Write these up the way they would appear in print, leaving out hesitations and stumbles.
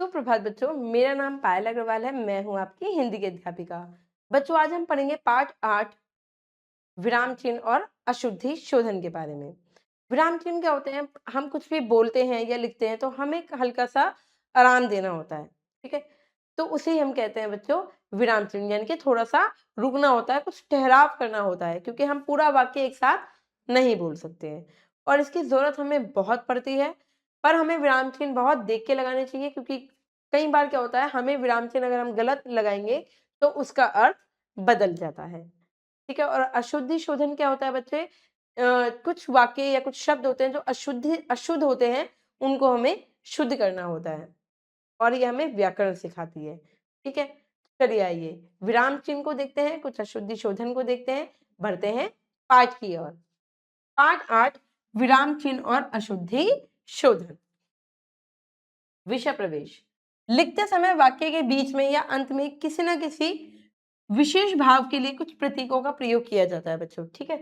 सुप्रभात बच्चों, मेरा नाम पायल अग्रवाल है। मैं हूं आपकी हिंदी की अध्यापिका। बच्चों, आज हम पढ़ेंगे पाठ 8 विराम चिन्ह और अशुद्धि शोधन के बारे में। विराम चिन्ह क्या होते हैं? हम कुछ भी बोलते हैं या लिखते हैं तो हमें एक हल्का सा आराम देना होता है, ठीक है? तो उसे हम कहते हैं बच्चों विराम चिन्ह, यानी कि थोड़ा सा रुकना होता है, कुछ ठहराव करना होता है, क्योंकि हम पूरा वाक्य एक साथ नहीं बोल सकते हैं और इसकी जरूरत हमें बहुत पड़ती है। पर हमें विराम चिन्ह बहुत देख के लगाने चाहिए, क्योंकि कई बार क्या होता है, हमें विराम चिन्ह अगर हम गलत लगाएंगे तो उसका अर्थ बदल जाता है, ठीक है? और अशुद्धि शोधन क्या होता है बच्चे? कुछ वाक्य या कुछ शब्द होते हैं जो अशुद्ध होते हैं, उनको हमें शुद्ध करना होता है और ये हमें व्याकरण सिखाती है, ठीक है? चलिए आइए विराम चिन्ह को देखते हैं, कुछ अशुद्धि शोधन को देखते हैं, बढ़ते हैं पाठ की ओर। पाठ 8 विराम चिन्ह और अशुद्धि शोधन। विषय प्रवेश। लिखते समय वाक्य के बीच में या अंत में किसी न किसी विशेष भाव के लिए कुछ प्रतीकों का प्रयोग किया जाता है बच्चों, ठीक है,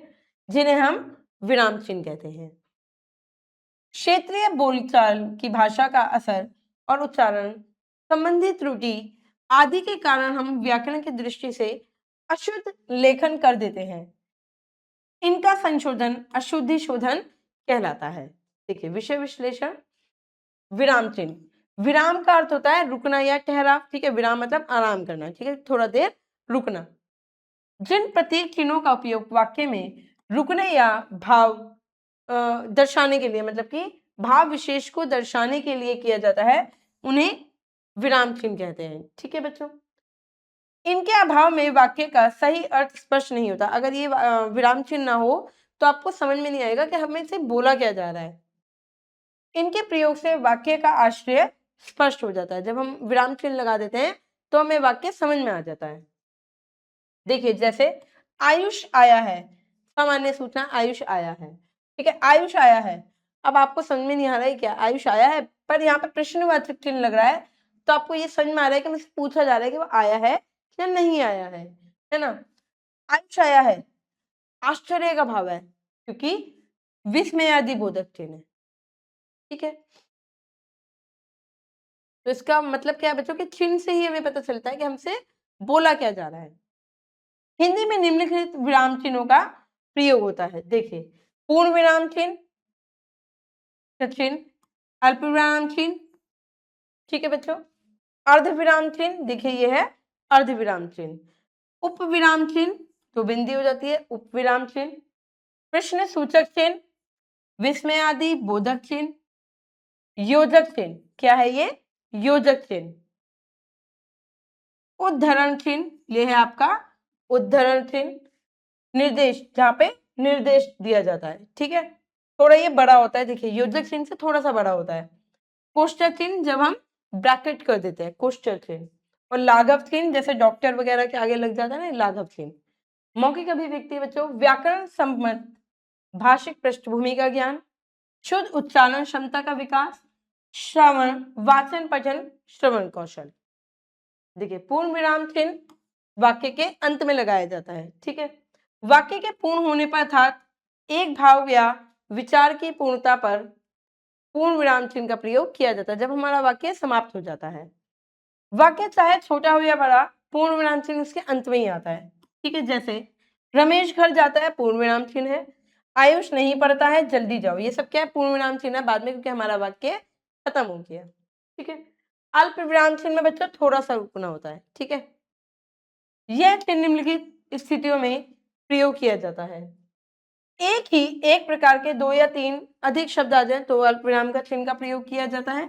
जिन्हें हम विराम चिन्ह कहते हैं। क्षेत्रीय बोलचाल की भाषा का असर और उच्चारण संबंधी त्रुटि आदि के कारण हम व्याकरण की दृष्टि से अशुद्ध लेखन कर देते हैं। इनका संशोधन अशुद्धि शोधन कहलाता है। देखिए विषय विश्लेषण। विराम चिन्ह, विराम का अर्थ होता है रुकना या ठहराव, ठीक है? विराम मतलब आराम करना, ठीक है, थोड़ा देर रुकना। जिन प्रतीक चिन्हों का उपयोग वाक्य में रुकने या भाव दर्शाने के लिए, मतलब कि भाव विशेष को दर्शाने के लिए किया जाता है, उन्हें विराम चिन्ह कहते हैं, ठीक है बच्चों? इनके अभाव में वाक्य का सही अर्थ स्पष्ट नहीं होता। अगर ये विराम चिन्ह ना हो तो आपको समझ में नहीं आएगा कि हमें से बोला क्या जा रहा है। इनके प्रयोग से वाक्य का आश्रय स्पष्ट हो जाता है। जब हम विराम चिन्ह लगा देते हैं तो हमें वाक्य समझ में आ जाता है। देखिए जैसे आयुष आया है, सामान्य सूचना आयुष आया है, ठीक है, आयुष आया है। अब आपको समझ में नहीं आ रहा है क्या आयुष आया है, पर यहाँ पे प्रश्नवाचक चिन्ह लग रहा है, तो आपको ये समझ में आ रहा है कि मुझसे पूछा जा रहा है कि वो आया है या नहीं आया है ना? आयुष आया है, आश्चर्य का भाव है, क्योंकि विस्मयादि बोधक चिन्ह है, ठीक है? तो इसका मतलब क्या है बच्चों के चिन्ह से ही हमें पता चलता है कि हमसे बोला क्या जा रहा है। हिंदी में निम्नलिखित विराम चिन्हों का प्रयोग होता है। देखिए पूर्ण विराम चिन्ह, चिन्ह, अल्प विराम चिन्ह, ठीक है बच्चों, अर्ध विराम चिन्ह, देखिए ये है अर्ध विराम चिन्ह, उप विराम चिन्ह, तो बिंदी हो जाती है उप विराम चिन्ह, प्रश्न सूचक चिन्ह, विस्मय आदि बोधक चिन्ह, योजक चिन्ह, क्या है ये? योजक चिन्ह, उद्धरण चिन्ह, ये है आपका उद्धरण चिन्ह, निर्देश, जहां पे निर्देश दिया जाता है, ठीक है, थोड़ा ये बड़ा होता है। देखिए योजक चिन्ह से थोड़ा सा बड़ा होता है। कोष्टक चिन्ह, जब हम ब्रैकेट कर देते हैं, कोष्टक चिन्ह। और लाघव चिन्ह, जैसे डॉक्टर वगैरह के आगे लग जाता है ना, लाघव चिन्ह। मौखिक अभिव्यक्ति बच्चों, व्याकरण सम्मत भाषिक पृष्ठभूमि का ज्ञान, शुद्ध उच्चारण क्षमता का विकास, श्रवण वाचन पठन श्रवण कौशल। देखिए पूर्ण विराम चिन्ह वाक्य के अंत में लगाया जाता है, ठीक है, वाक्य के पूर्ण होने पर अर्थात एक भाव या विचार की पूर्णता पर पूर्ण विराम चिन्ह का प्रयोग किया जाता है, जब हमारा वाक्य समाप्त हो जाता है। वाक्य चाहे छोटा हो या बड़ा, पूर्ण विराम चिन्ह उसके अंत में ही आता है, ठीक है। जैसे रमेश घर जाता है, पूर्ण विराम चिन्ह है। आयुष नहीं पढ़ता है, जल्दी जाओ, ये सब क्या है? पूर्ण विराम चिन्ह है बाद में, क्योंकि हमारा वाक्य खत्म हो गया, ठीक है। अल्प विराम चिन्ह में बच्चों थोड़ा सा रुकना होता है, ठीक है। यह चिन्ह निम्नलिखित स्थितियों में प्रयोग किया जाता है। एक प्रकार के दो या तीन अधिक शब्द आ जाए तो अल्प विराम का चिन्ह का प्रयोग किया जाता है,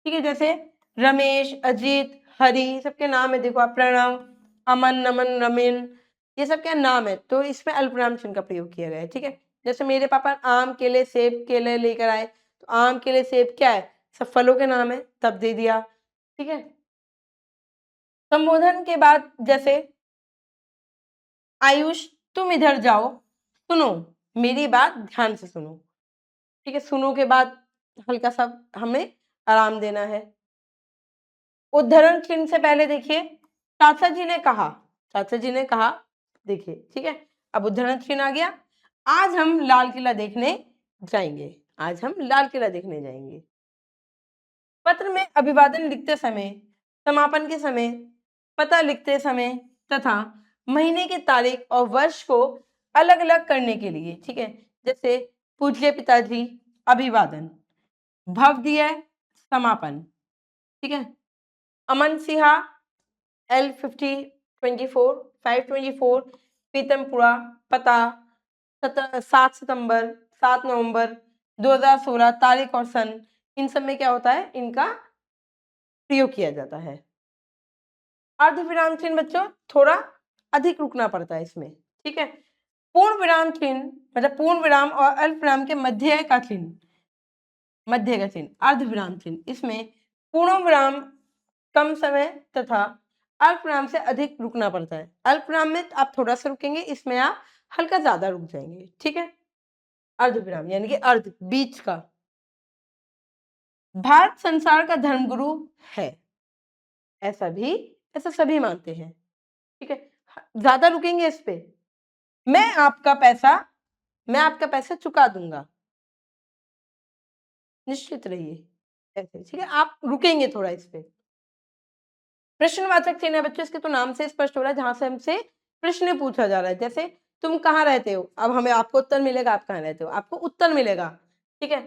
ठीक है। जैसे रमेश, अजीत, हरि, सबके नाम है, देखो आप, प्रणव, अमन, नमन, रमीन, ये सब क्या नाम है, तो इसमें अल्प विराम चिन्ह का प्रयोग किया गया है, ठीक है। जैसे मेरे पापा आम, केले, सेब, केले लेकर आए, तो आम, केले, सेब क्या है? सब फलों के नाम है, तब दे दिया, ठीक है। संबोधन के बाद जैसे आयुष तुम इधर जाओ, सुनो, मेरी बात ध्यान से सुनो, ठीक है। सुनो के बाद हल्का सा हमें आराम देना है। उद्धरण चिन्ह से पहले देखिए चाचा जी ने कहा, चाचा जी ने कहा, देखिए, ठीक है। अब उद्धरण चिन्ह आ गया। आज हम लाल किला देखने जाएंगे, आज हम लाल किला देखने जाएंगे। पत्र में अभिवादन लिखते समय, समापन के समय, पता लिखते समय तथा महीने की तारीख और वर्ष को अलग अलग करने के लिए, ठीक है, जैसे पूज्य पिताजी अभिवादन, भवदीय समापन, ठीक है, अमन सिन्हा L5024 524 पीतमपुरा, पता 7 सितंबर 7 नवंबर 2016, तारीख और सन, इन सब में क्या होता है, इनका प्रयोग किया जाता है। अर्ध विराम चिन्ह बच्चों थोड़ा अधिक रुकना पड़ता है इसमें, ठीक है। पूर्ण विराम चिन्ह मतलब पूर्ण विराम और अल्प विराम के मध्य का चिन्ह, मध्य का चिन्ह अर्ध विराम चिन्ह, इसमें पूर्ण विराम कम समय तथा अल्प विराम से अधिक रुकना पड़ता है। अल्प विराम में आप थोड़ा सा रुकेंगे, इसमें आप हल्का ज्यादा रुक जाएंगे, ठीक है। अर्ध विराम यानी कि अर्ध बीच का। भारत संसार का धर्मगुरु है, ऐसा सभी मानते हैं, ठीक है। ज्यादा रुकेंगे इस पे, मैं आपका पैसा चुका दूंगा, निश्चित रहिए, ऐसे, ठीक है। आप रुकेंगे थोड़ा इस पे। प्रश्नवाचक चिन्ह है बच्चों, इसके तो नाम से स्पष्ट हो रहा है, जहां से हमसे प्रश्न पूछा जा रहा है, जैसे तुम कहाँ रहते हो, अब हमें आपको उत्तर मिलेगा, आप कहाँ रहते हो, आपको उत्तर मिलेगा, ठीक है।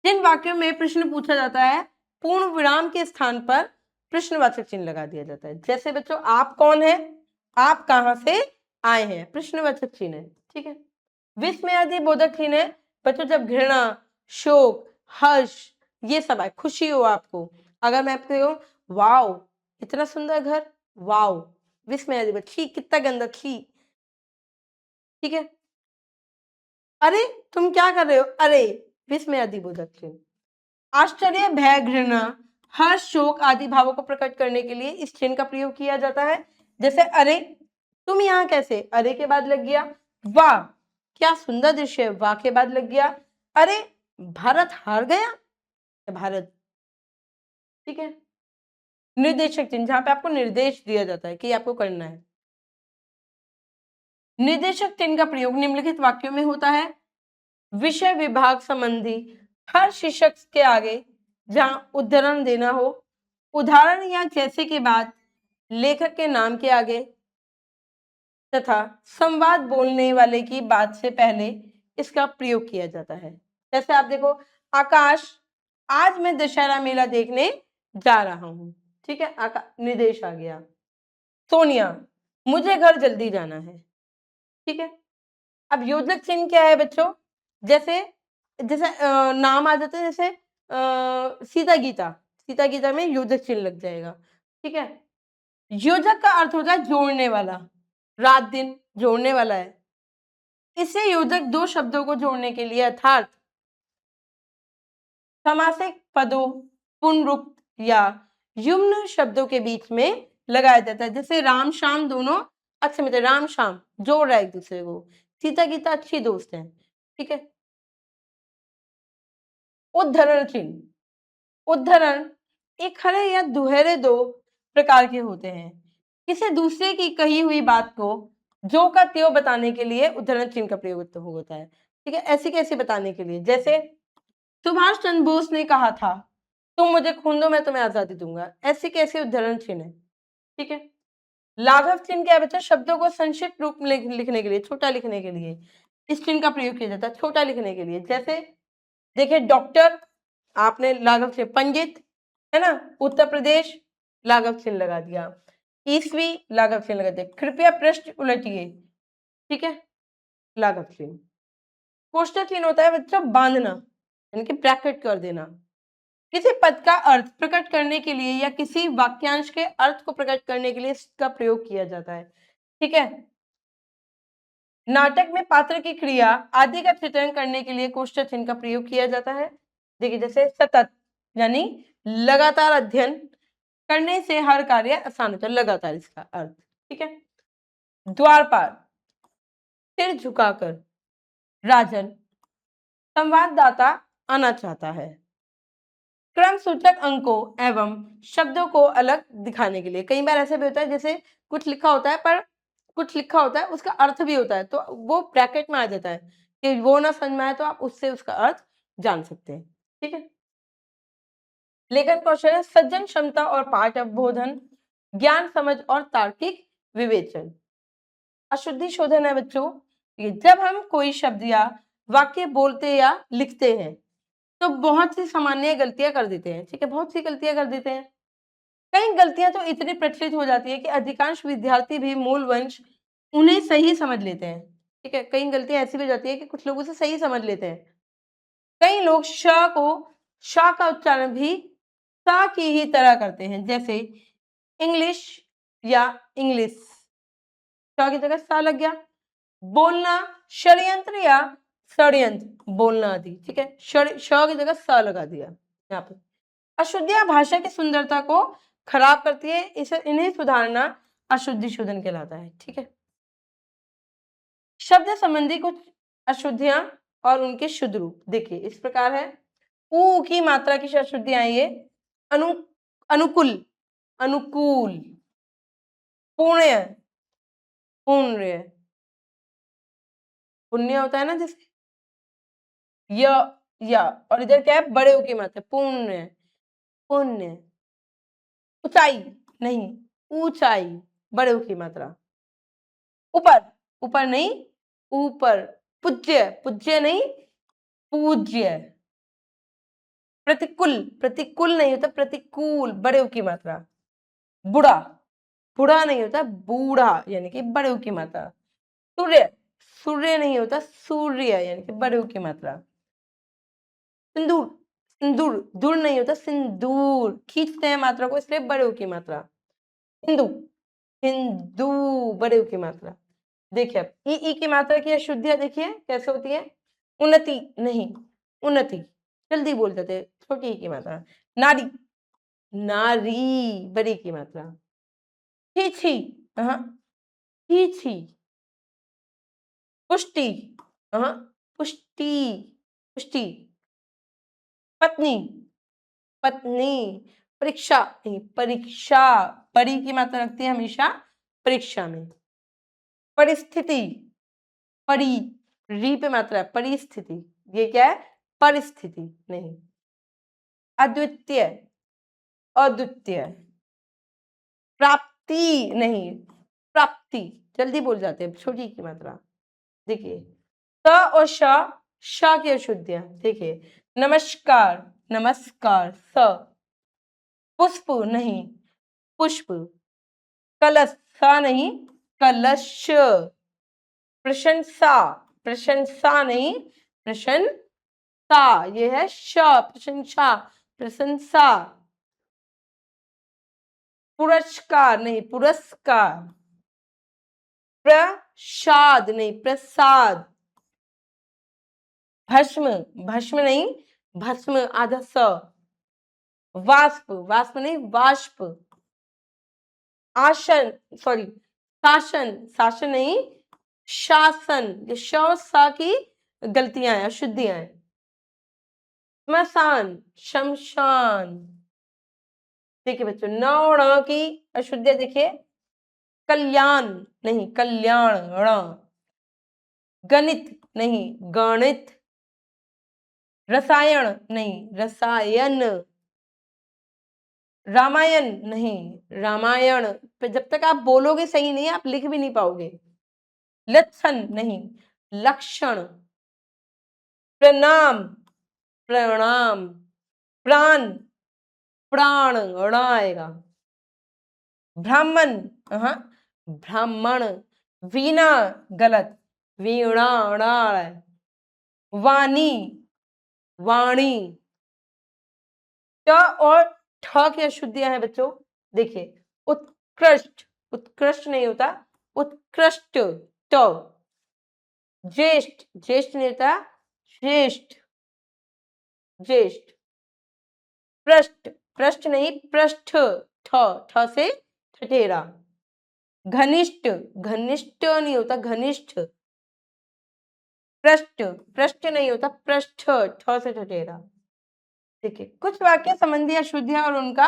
जिन वाक्यों में प्रश्न पूछा जाता है, पूर्ण विराम के स्थान पर प्रश्नवाचक चिन्ह लगा दिया जाता है। जैसे बच्चों आप कौन है, आप कहाँ से आए हैं, प्रश्नवाचक चिन्ह है, ठीक है। विस्मयादि बोधक चिन्ह है बच्चों, जब घृणा, शोक, हर्ष, ये सब है, खुशी हो आपको, अगर मैं आपको कहूं वाओ इतना सुंदर घर, वाओ, विस्मयादि, छी कितना गंदा, छी, ठीक है। अरे तुम क्या कर रहे हो, अरे, विस्मयादि बोधक चिन्ह। आश्चर्य, भय, घृणा, हर्ष, शोक आदि भावों को प्रकट करने के लिए इस चिन्ह का प्रयोग किया जाता है। जैसे अरे तुम यहाँ कैसे, अरे के बाद लग गया वाह क्या सुंदर दृश्य, वाह के बाद लग गया अरे भारत हार गया, भारत, ठीक है। निर्देशक चिन्ह, जहां पे आपको निर्देश दिया जाता है कि आपको करना है। निर्देशक चिन्ह का प्रयोग निम्नलिखित वाक्यों में होता है, विषय विभाग संबंधी हर शीर्षक के आगे जहां उद्धरण देना हो, उदाहरण या जैसे के बाद लेखक के नाम के आगे, तथा संवाद बोलने वाले की बात से पहले इसका प्रयोग किया जाता है। जैसे आप देखो, आकाश आज मैं दशहरा मेला देखने जा रहा हूं, ठीक है, निर्देश आ गया। सोनिया मुझे घर जल्दी जाना है, ठीक है। अब योजक चिन्ह क्या है बच्चों, जैसे जैसे नाम आ जाते हैं, जैसे सीता गीता, सीता गीता में योजक चिन्ह लग जाएगा, ठीक है। योजक का अर्थ होता है जोड़ने वाला, रात दिन जोड़ने वाला है। इसे योजक दो शब्दों को जोड़ने के लिए अर्थात समासिक पदों, पुनरुक्त या युम्न शब्दों के बीच में लगाया जाता है। जैसे राम श्याम दोनों अच्छे मित्र, राम श्याम जोड़ रहा है एक दूसरे को, सीता गीता अच्छी दोस्त है, ठीक है। उद्धरण चिन्ह, उद्धरण एक खड़े या दुहरे दो प्रकार के होते हैं। किसी दूसरे की कही हुई बात को जो का त्यों बताने के लिए उद्धरण चिन्ह का प्रयोग होता है, ठीक है। ऐसी कैसे बताने के लिए, जैसे सुभाष चंद्र बोस ने कहा था तुम मुझे खून दो मैं तुम्हें आजादी दूंगा, ऐसे कैसे उद्धरण चिन्ह है, ठीक है। लाघव चिन्ह क्या बच्चा, शब्दों को संक्षिप्त रूप में लिखने के लिए, छोटा लिखने के लिए इस चिन्ह का प्रयोग किया जाता है, छोटा लिखने के लिए। जैसे देखिए डॉक्टर, आपने लाघव चिन्ह, पंडित है ना, उत्तर प्रदेश लाघव चिन्ह लगा दिया, ईस्वी लाघव चिन्ह लगा दिया, कृपया पृष्ठ उलटिए, ठीक है, लाघव चिन्ह। कोष्ठक चिन्ह होता है बच्चों बांधना, यानी कि ब्रैकेट कर देना। किसी पद का अर्थ प्रकट करने के लिए या किसी वाक्यांश के अर्थ को प्रकट करने के लिए इसका प्रयोग किया जाता है, ठीक है। नाटक में पात्र की क्रिया आदि का चित्रण करने के लिए कोष्ठक चिन्ह का प्रयोग किया जाता है। देखिए जैसे सतत यानी लगातार अध्ययन करने से हर कार्य आसान होता है, लगातार इसका अर्थ, ठीक है। द्वारपाल सिर झुकाकर, राजन संवाददाता आना चाहता है। क्रम सूचक अंकों एवं शब्दों को अलग दिखाने के लिए, कई बार ऐसा भी होता है जैसे कुछ लिखा होता है पर कुछ लिखा होता है उसका अर्थ भी होता है, तो वो ब्रैकेट में आ जाता है कि वो ना समझ में आए तो आप उससे उसका अर्थ जान सकते हैं, ठीक है। लेखन कौशल है सज्जन क्षमता और पाठ अवबोधन, ज्ञान समझ और तार्किक विवेचन। अशुद्धि शोधन है बच्चों, ये जब हम कोई शब्द या वाक्य बोलते या लिखते हैं तो बहुत सी सामान्य गलतियां कर देते हैं। ठीक है, बहुत सी गलतियां कर देते हैं। कई गलतियां तो इतनी प्रचलित हो जाती है कि अधिकांश विद्यार्थी भी मूल वंश उन्हें सही समझ लेते हैं। ठीक है, कई गलतियां ऐसी भी हो जाती है कि कुछ लोग उसे सही समझ लेते हैं। कई लोग श को श का उच्चारण भी सा की ही तरह करते हैं, जैसे इंग्लिश या इंग्लिश, श की जगह सा लग गया। बोलना षड्यंत्र या षड्यंत्र, बोलना आदि। ठीक है, श की जगह सा लगा दिया यहाँ पे। अशुद्धियां भाषा की सुंदरता को खराब करती है, इसे इन्हें सुधारना अशुद्धि शोधन कहलाता है। ठीक है, शब्द संबंधी कुछ अशुद्धियां और उनके शुद्ध रूप देखिए इस प्रकार है। ऊ की मात्रा की अशुद्धियां ये अनुकूल, अनुकूल, पुण्य, पुण्य, पुण्य होता है ना जैसे य, और इधर क्या है बड़े ऊ की मात्रा, पुण्य, पुण्य। ऊंचाई नहीं, ऊंचाई, बड़े ऊ की मात्रा। ऊपर, ऊपर नहीं, ऊपर। पूज्य, पूज्य नहीं, पूज्य। प्रतिकूल, प्रतिकूल नहीं होता, प्रतिकूल, बड़े ऊ की मात्रा। बुढ़ा, बुढ़ा नहीं होता, बूढ़ा यानी कि बड़े ऊ की मात्रा। सूर्य, सूर्य नहीं होता, सूर्य यानी कि बड़े ऊ की मात्रा। सिंदूर, सिंदूर, दूर नहीं होता, सिंदूर, खींचते हैं मात्रा को इसलिए बड़े ऊ की मात्रा। हिंदू, हिंदू, बड़े ऊ की मात्रा। देखिए अब ई की मात्रा की अशुद्धियां देखिए कैसे होती है। उन्नति नहीं, उन्नति, जल्दी बोल जाते हैं, छोटी ई की मात्रा। नारी, नारी, बड़ी की मात्रा। छीछी, हाँ, छीछी। पुष्टि, हाँ, पुष्टि, पुष्टि। पत्नी, पत्नी। परीक्षा नहीं, परीक्षा, परी की मात्रा रखती है हमेशा परीक्षा में। परिस्थिति, परी, री पे मात्रा है, परिस्थिति, ये क्या है परिस्थिति नहीं। अद्वितीय, अद्वितीय। प्राप्ति नहीं, प्राप्ति, जल्दी बोल जाते हैं, छोटी की मात्रा। देखिए स और श की अशुद्धियां देखिए। नमस्कार, नमस्कार, स। पुष्प नहीं, पुष्प। कलश, स नहीं, कलश। प्रशंसा, प्रशंसा नहीं, प्रशंसा, ये है श, प्रशंसा, प्रशंसा। पुरस्कार नहीं, पुरस्कार। प्रसाद नहीं, प्रसाद। भस्म, भस्म नहीं, भस्म, आधा स। वाष्प, वाष्प नहीं, वाष्प। आसन, सॉरी, शासन, शासन नहीं, शासन, ये श और सा की गलतियां हैं, अशुद्धियां हैं। श्मशान, शमशान। देखिए बच्चों नौ ण की अशुद्धियां देखिए। कल्याण नहीं, कल्याण, ण। गणित नहीं, गणित। रसायन नहीं, रसायन। रामायण नहीं, रामायण। तो जब तक आप बोलोगे सही नहीं आप लिख भी नहीं पाओगे। लक्षण नहीं, लक्षण। प्रणाम, प्रणाम। प्राण, प्राण, ण आएगा। ब्राह्मण, हाँ, ब्राह्मण। वीणा गलत, वीणा, ण है। वाणी, वाणी। ट और ठ की अशुद्धियां हैं बच्चों देखिए। उत्कृष्ट, उत्कृष्ट नहीं होता, उत्कृष्ट, ट। ज्येष्ठ, ज्येष्ठ नहीं होता, श्रेष्ठ, ज्येष्ठ। पृष्ठ, पृष्ठ नहीं, पृष्ठ, ठ, ठ से ठठेरा। घनिष्ठ, घनिष्ठ नहीं होता, घनिष्ठ। पृष्ठ, पृष्ठ नहीं होता, पृष्ठ, ठ से ठठेरा। देखिए कुछ वाक्य संबंधी अशुद्धियां और उनका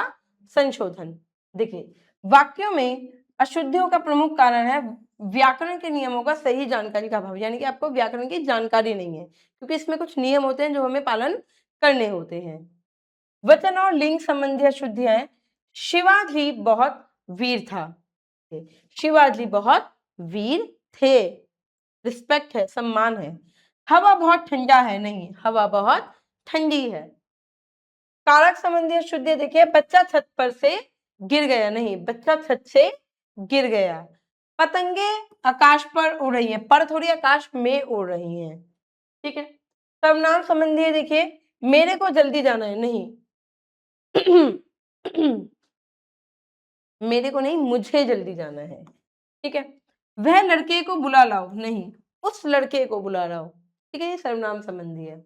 संशोधन। देखिए वाक्यों में अशुद्धियों का प्रमुख कारण है व्याकरण के नियमों का सही जानकारी का अभाव, यानी कि आपको व्याकरण की जानकारी नहीं है, क्योंकि इसमें कुछ नियम होते हैं जो हमें पालन करने होते हैं। वचन और लिंग संबंधी अशुद्धियां हैं। शिवाजी बहुत वीर था, शिवाजी बहुत वीर थे, रिस्पेक्ट है, सम्मान है। हवा बहुत ठंडा है, नहीं, हवा बहुत ठंडी है। कारक संबंधी अशुद्धि देखिए, बच्चा छत पर से गिर गया, नहीं, बच्चा छत से गिर गया। पतंगे आकाश पर उड़ रही है, पर थोड़ी आकाश में उड़ रही हैं, ठीक है। सर्वनाम संबंधी है, देखिए, मेरे को जल्दी जाना है, नहीं मेरे को नहीं, मुझे जल्दी जाना है, ठीक है। वह लड़के को बुला लाओ, नहीं, उस लड़के को बुला लाओ, ठीक है, ये सर्वनाम संबंधी है।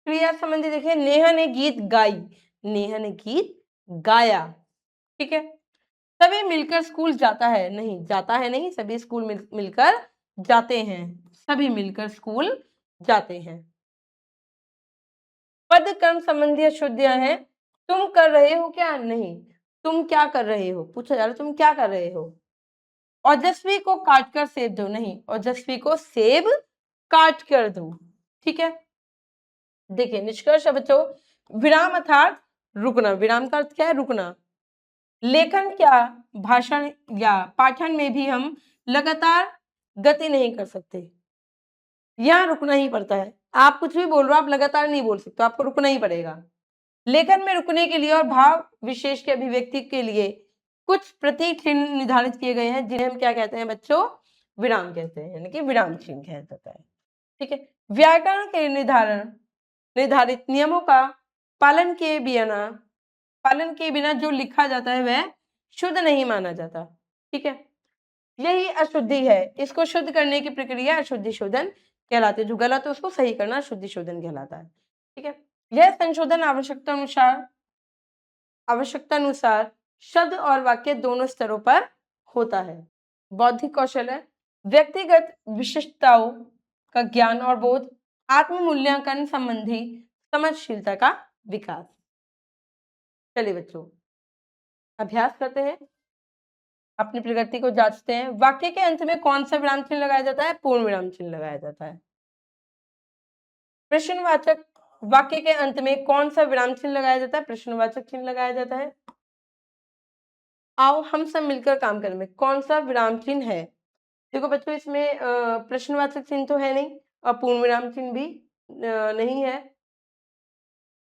क्रिया संबंधी देखिए, नेहा ने गीत गाई, नेहा ने गीत गाया, ठीक है। सभी मिलकर स्कूल जाता है, नहीं, जाता है नहीं, सभी स्कूल मिलकर जाते हैं, सभी मिलकर स्कूल जाते हैं। पद कर्म संबंधी अशुद्धियां हैं। तुम कर रहे हो क्या, नहीं, तुम क्या कर रहे हो, पूछा जा रहा है तुम क्या कर रहे हो। ओजस्वी को काट कर सेब दो, नहीं, ओजस्वी को सेब काट कर दो, ठीक है। देखिए निष्कर्ष है बच्चों, विराम अर्थात रुकना, विराम का अर्थ क्या है, रुकना। लेखन क्या, भाषण या पाठन में भी हम लगातार गति नहीं कर सकते, यहाँ रुकना ही पड़ता है। आप कुछ भी बोल रहे हो, आप लगातार नहीं बोल सकते, आपको रुकना ही पड़ेगा। लेखन में रुकने के लिए और भाव विशेष के अभिव्यक्ति के लिए कुछ प्रतीक चिन्ह निर्धारित किए गए हैं, जिन्हें हम क्या कहते हैं बच्चों, विराम कहते हैं, यानी कि विराम चिन्ह कहा जाता है, ठीक है। व्याकरण के निर्धारित नियमों का पालन के बिना जो लिखा जाता है वह शुद्ध नहीं माना जाता, ठीक है। यही अशुद्धि है, इसको शुद्ध करने की प्रक्रिया अशुद्धि शोधन कहलाती है। जो गलत है उसको सही करना शुद्धि शोधन कहलाता है, ठीक है। यह संशोधन आवश्यकता अनुसार शब्द और वाक्य दोनों स्तरों पर होता है। बौद्धिक कौशल है, व्यक्तिगत विशिष्टताओं का ज्ञान और बोध, आत्म मूल्यांकन संबंधी समझशीलता का विकास। चलिए बच्चों, अभ्यास करते हैं, अपनी प्रगति को जांचते हैं। वाक्य के अंत में कौन सा विराम चिन्ह लगाया जाता है, पूर्ण विराम चिन्ह लगाया जाता है। प्रश्नवाचक वाक्य के अंत में कौन सा विराम चिन्ह लगाया जाता है, प्रश्नवाचक चिन्ह लगाया जाता है। आओ हम सब मिलकर काम करें में कौन सा विराम चिन्ह है। देखो बच्चों, इसमें प्रश्नवाचक चिन्ह तो है नहीं और पूर्ण विराम चिन्ह भी नहीं है,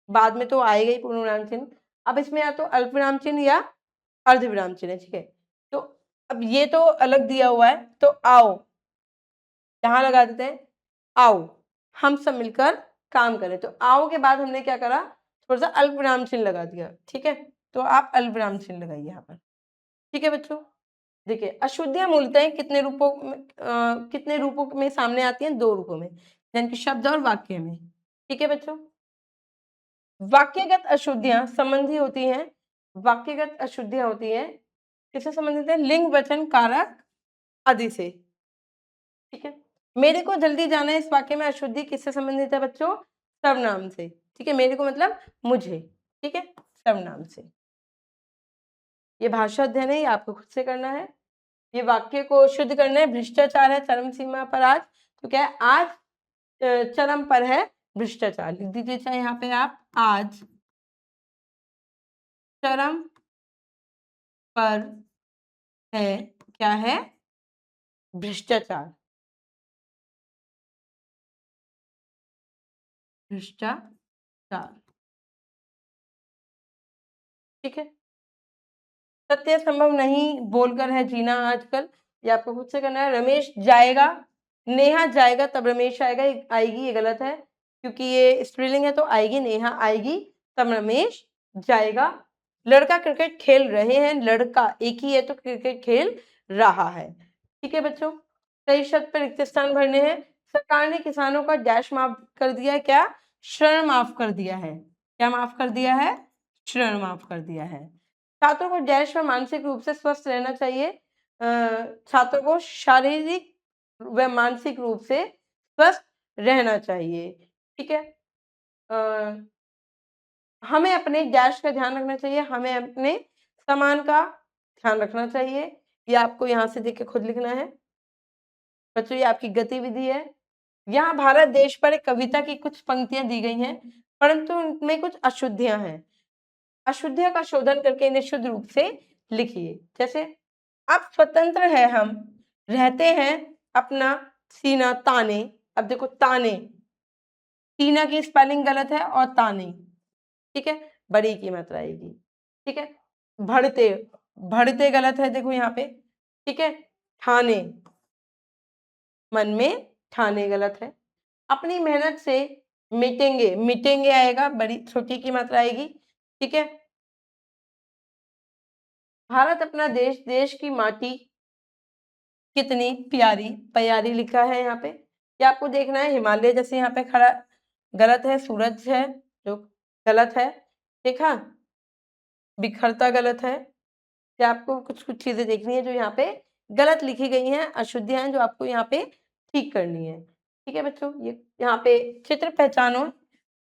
बाद में तो आएगा ही पूर्ण विराम चिन्ह। अब इसमें या तो अल्प विराम चिन्ह या अर्ध विराम चिन्ह है, ठीक है। तो अब ये तो अलग दिया हुआ है, तो आओ यहां लगा देते हैं, आओ हम सब मिलकर काम करें। तो आओ के बाद हमने क्या करा, थोड़ा सा अल्प विराम चिन्ह लगा दिया, ठीक है। तो आप अल्प विराम चिन्ह लगाइए यहाँ पर, ठीक है बच्चों। देखिए अशुद्धियां मूलतः कितने रूपों में सामने आती हैं, दो रूपों में, यानी कि शब्द और वाक्य में, ठीक है बच्चों। वाक्यगत अशुद्धियां संबंधी होती हैं, वाक्यगत अशुद्धियां होती हैं किससे संबंधित है, लिंग वचन कारक आदि से, ठीक है। मेरे को जल्दी जाना है, इस वाक्य में अशुद्धि किससे संबंधित है बच्चों, सर्वनाम से, ठीक है। मेरे को मतलब मुझे, ठीक है, सर्वनाम से। ये भाषा अध्ययन है, ये आपको खुद से करना है। ये वाक्य को शुद्ध करना है। भ्रष्टाचार है चरम सीमा पर आज, तो क्या है, आज चरम पर है भ्रष्टाचार, लिख दीजिए चाहे यहाँ पे आप, आज चरम पर है, क्या है, भ्रष्टाचार, भ्रष्टाचार, ठीक है। सत्य संभव नहीं बोलकर है जीना आजकल, ये आपको खुद से करना है। रमेश जाएगा, नेहा जाएगा तब रमेश आएगा, आएगी, ये गलत है, क्योंकि ये स्त्रीलिंग है, तो आएगी, नेहा आएगी तब रमेश जाएगा। लड़का क्रिकेट खेल रहे हैं, लड़का एक ही है तो क्रिकेट खेल रहा है, ठीक है बच्चों। सही शब्द पर रिक्त स्थान भरने हैं। सरकार ने किसानों का डैश माफ कर दिया है, क्या, ऋण माफ कर दिया है, क्या माफ कर दिया है, ऋण माफ कर दिया है। छात्रों को डैश व मानसिक रूप से स्वस्थ रहना चाहिए, छात्रों को शारीरिक व मानसिक रूप से स्वस्थ रहना चाहिए, ठीक है। हमें अपने डैश का ध्यान रखना चाहिए, हमें अपने सामान का ध्यान रखना चाहिए, ये आपको यहाँ से देख के खुद लिखना है बच्चों, ये आपकी गतिविधि है। यहाँ भारत देश पर एक कविता की कुछ पंक्तियां दी गई हैं, परंतु उनमें कुछ अशुद्धियां हैं। अशुद्धियों का शोधन करके इन्हें शुद्ध रूप से लिखिए। जैसे अब स्वतंत्र है हम, रहते हैं अपना सीना ताने। अब देखो ताने, सीना की स्पेलिंग गलत है और ताने, ठीक है, बड़ी की मात्रा आएगी, ठीक है। भड़ते, भड़ते गलत है देखो यहाँ पे, ठीक है। ठाने, मन में ठाने गलत है। अपनी मेहनत से मिटेंगे, मिटेंगे आएगा, बड़ी छोटी की मात्रा आएगी, ठीक है। भारत अपना देश, देश की माटी कितनी प्यारी, प्यारी लिखा है यहाँ पे। ये आपको देखना है, हिमालय जैसे यहाँ पे खड़ा गलत है, सूरज है जो गलत है, देखा, बिखरता गलत है। ये आपको कुछ-कुछ चीज़ें देखनी है जो यहाँ पे गलत लिखी गई हैं, अशुद्धियाँ हैं जो आपको यहाँ पे ठीक करनी है। ठीक है बच्चों? ये यहाँ पे चित्र पहचानो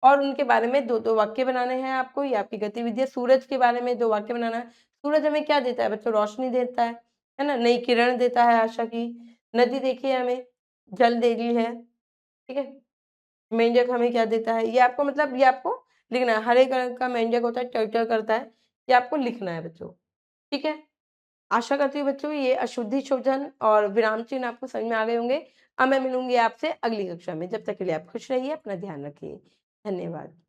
और उनके बारे में 2-2 वाक्य बनाने हैं आपको, ये आपकी गतिविधि है। सूरज के बारे में 2 वाक्य बनाना है। सूरज हमें क्या देता है बच्चों? रोशनी देता है ना? नई किरण देता है आशा की। नदी देखिए हमें जल दे रही है, ठीक है? मेंढक हमें क्या देता है? ये आपको मतलब ये आपको लिखना है। हरे कलर का मेंढक होता है, टर-टर करता है। ये आपको लिखना है बच्चों, ठीक है? आशा करती हूँ बच्चों ये अशुद्धि शोधन और विराम चिन्ह आपको समझ में आ गए होंगे। अब मैं मिलूँगी आपसे अगली कक्षा में। जब तक के लिए आप खुश रहिए, अपना ध्यान रखिए। धन्यवाद।